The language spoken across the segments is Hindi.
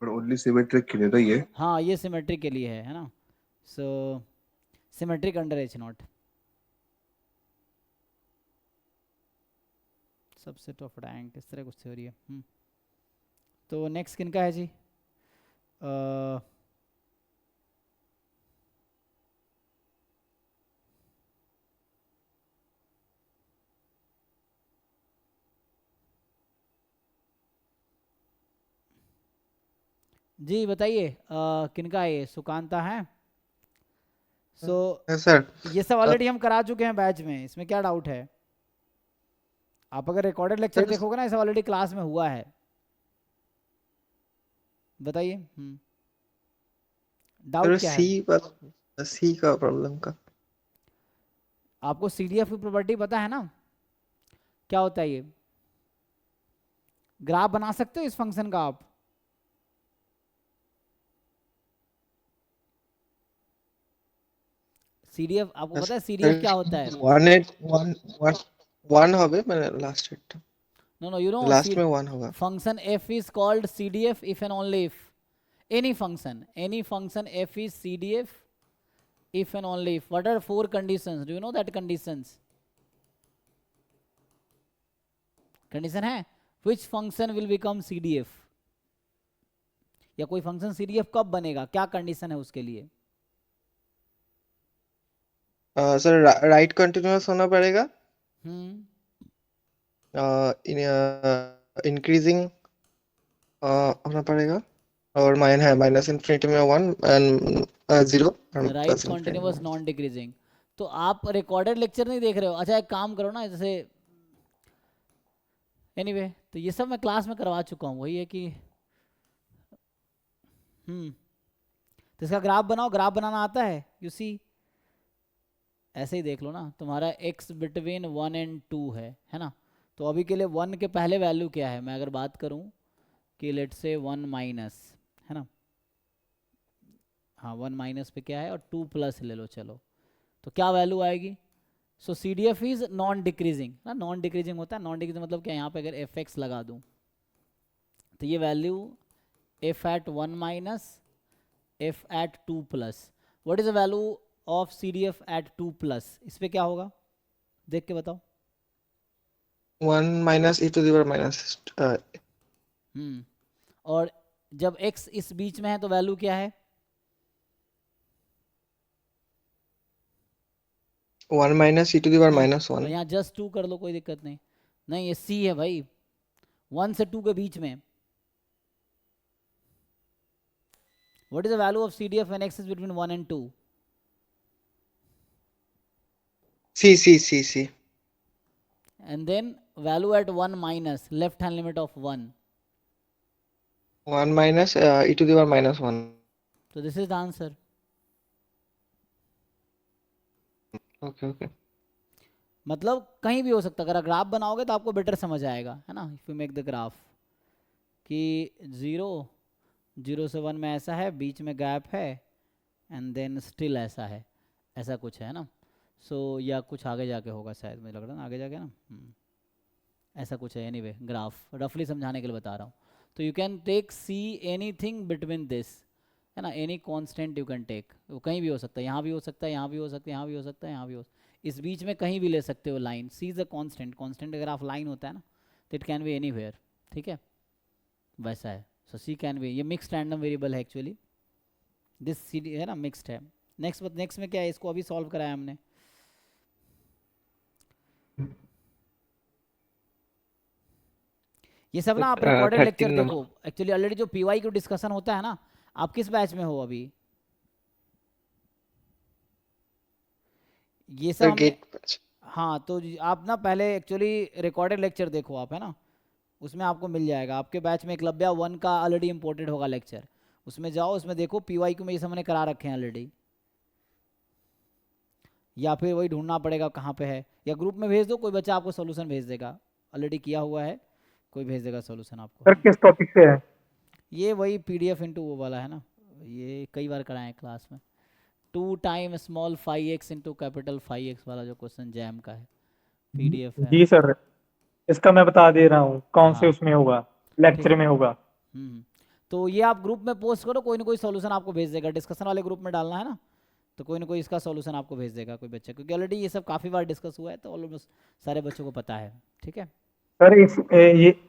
और ओनली सिमेट्रिक के लिए ना ये? हाँ ये सिमेट्रिक के लिए है ना। So symmetric under H not, subset of rank, इस तरह कुछ थ्योरी है। तो नेक्स्ट किनका है जी? अ, जी बताइए, किनका है ये? सुकांता है। So sir. ये सब ऑलरेडी हम करा चुके हैं बैच में, इसमें क्या डाउट है? आप अगर रिकॉर्डेड लेक्चर सर देखोगे ना, ये सब ऑलरेडी क्लास में हुआ है। बताइए डाउट क्या है? सी का प्रॉब्लम का। आपको सीडीएफ की प्रॉपर्टी पता है ना, क्या होता है ये? ग्राफ बना सकते हो इस फंक्शन का आप? सीडीएफ आपको पता है सीडीएफ क्या होता है? 1 হবে মানে লাস্ট এরটা। No no you know last में 1 होगा। Function F is called CDF if and only if any function f is cdf if and only if. What are four conditions? Do you know that conditions? Condition है which function will become cdf, या कोई फंक्शन cdf कब बनेगा, क्या कंडीशन है उसके लिए? सर राइट कंटिन्यूअस होना पड़ेगा। हम्म इंक्रीजिंग होना पड़ेगा। और माइनस इन्फिनिटी में 1 एंड 0 और राइट प्लस इन्फिनिटी कॉन्टिन्यूस में। Non decreasing. तो आप रिकॉर्डेड लेक्चर नहीं देख रहे हो? अच्छा एक काम करो ना, जैसे एनीवे तो ये सब मैं क्लास में करवा चुका हूँ, वही है कि तो इसका ग्राफ बनाओ। ग्राफ बनाना आता है? यू सी ऐसे ही देख लो ना, तुम्हारा x बिटवीन 1 and 2 है ना। तो अभी के लिए 1 के पहले वैल्यू क्या है? मैं अगर बात करूं कि लेट से 1 माइनस, है ना। हाँ 1 माइनस पे क्या है, और 2 प्लस ले लो चलो, तो क्या वैल्यू आएगी? So C D F is non decreasing ना। नॉन डिक्रीजिंग होता है, नॉन डिक्रीजिंग मतलब क्या, यहाँ पे अगर एफ एक्स लगा दूँ तो ये value F at 1 minus F at 2 plus, what is the value of C D F at 2 plus? इस पे क्या होगा देख के बताओ। 1 minus e to the power minus. और जब x इस बीच में है तो वैल्यू क्या है? 1 minus e to the power नहीं माइनस तो 1। यहाँ जस्ट 2 कर लो, कोई दिक्कत नहीं। नहीं ये c है भाई, 1 से 2 के बीच में। What is the value of C D F when x is between 1 and 2? C. And then value at 1 minus left hand limit of 1। 1 minus e to the power minus 1। तो this is the answer. Okay okay. मतलब कहीं भी हो सकता है, अगर ग्राफ बनाओगे तो आपको बेटर समझ आएगा, है ना। If you make the graph कि 0 से 1 में ऐसा है, बीच में गैप है, एंड देन स्टिल ऐसा है, ऐसा कुछ है ना। सो या कुछ आगे जाके होगा शायद, मुझे लग रहा है ना आगे जाके ना। ऐसा कुछ है। एनीवे ग्राफ रफली समझाने के लिए बता रहा हूँ। तो you can take C anything between this, है ना। Any constant you can take, वो कहीं भी हो सकता है, यहाँ भी हो सकता है, यहाँ भी हो सकता है, यहाँ भी हो सकता है, यहाँ भी हो, इस बीच में कहीं भी ले सकते हो line. C is a constant, constant अगर आप लाइन होता है ना तो it can be anywhere, ठीक है, वैसा है। सो सी कैन बी, ये मिक्सड रैंडम वेरिएबल है एक्चुअली, दिस सी है ना, मिक्सड है। नेक्स्ट में क्या है, इसको अभी सॉल्व कराया हमने। ये सब ना आप रिकॉर्डेड लेक्चर 13 देखो, नंबर। एक्चुअली ऑलरेडी जो पीवाई को डिस्कशन होता है ना। आप किस बैच में हो अभी? ये सब सर हमने, गेट। हाँ तो आप ना पहले एक्चुअली रिकॉर्डेड लेक्चर देखो आप, है ना। उसमें आपको मिल जाएगा, आपके बैच में एकलव्या 1 का ऑलरेडी इंपोर्टेड होगा लेक्चर, उसमें जाओ, उसमें देखो पीवाई को में ये सब हमने करा रखे हैं ऑलरेडी। या फिर वही ढूंढना पड़ेगा कहाँ पे है, या ग्रुप में भेज दो, कोई बच्चा आपको सोल्यूशन भेज देगा, ऑलरेडी किया हुआ है, कोई भेज देगा सोल्यूशन आपको, सर है ना। किस टॉपिक से है? ये वही पीडीएफ इंटू वो वाला है ना, ये कई बार कराए हैं क्लास में। 2 time small 5x into capital 5x वाला जो क्वेश्चन जैम का है, पीडीएफ है। जी सर, इसका मैं बता दे रहा हूँ कौन से हाँ उसमें होगा, ठीक लेक्चर है। में होगा। हम्म तो ये आप ग्रुप में पोस्ट करो, कोई ना कोई सॉल्यूशन आपको भेज देगा, डिस्कशन वाले ग्रुप में डालना है ना, तो कोई ना कोई इसका सॉल्यूशन आपको भेज देगा कोई बच्चा, क्योंकि ऑलरेडी ये सब काफ़ी बार डिस्कस हुआ है, तो ऑलमोस्ट सारे बच्चों को पता है। ठीक है। सर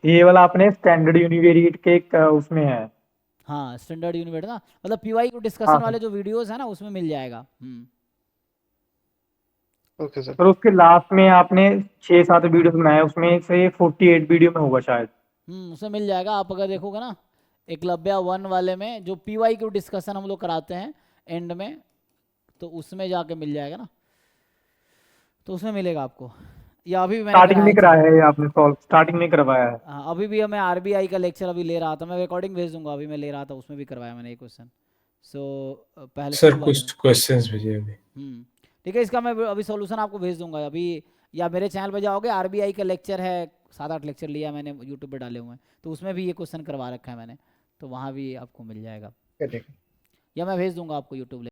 ये वाला अपने स्टैंडर्ड यूनिवेरिएट के एक, उसमें है। हाँ स्टैंडर्ड यूनिवर्सिटी ना, मतलब पीवाई हाँ डिस्कशन सर। वाले जो वीडियोस है ना उसमें मिल जाएगा। Okay sir. सर उसके लास्ट में आपने 6-7 वीडियो बनाए, उसमें से 48 वीडियो में होगा शायद। उसमें मिल जाएगा, आप अगर देखोगे ना एकलव्य 1 वाले में जो पीवाई क्यू डिस्कशन हम लोग कराते हैं एंड में, तो उसमें जाके मिल जाएगा ना, तो उसमें मिलेगा आपको। या अभी भी मैंने स्टार्टिंग कराया में था। कराया है ये आपने सॉल्व, स्टार्टिंग में करवाया है। हाँ अभी भी मैं आरबीआई का लेक्चर अभी ले रहा था, मैं रिकॉर्डिंग भेज दूंगा, अभी मैं ले रहा था उसमें भी करवाया मैंने ये क्वेश्चन। सो पहले सर शुरू वाले में। कुछ क्वेश्चंस भेजिए अभी। ठीक है, इसका मैं अभी सॉल्यूशन आपको भेज दूंगा अभी, या मेरे चैनल पे जाओगे, आरबीआई का लेक्चर है, 7-8 लेक्चर लिया मैंने यूट्यूब पे डाले हुए हैं, तो उसमें भी ये क्वेश्चन करवा रखा है मैंने, तो वहाँ भी आपको मिल जाएगा, या मैं भेज दूंगा आपको यूट्यूब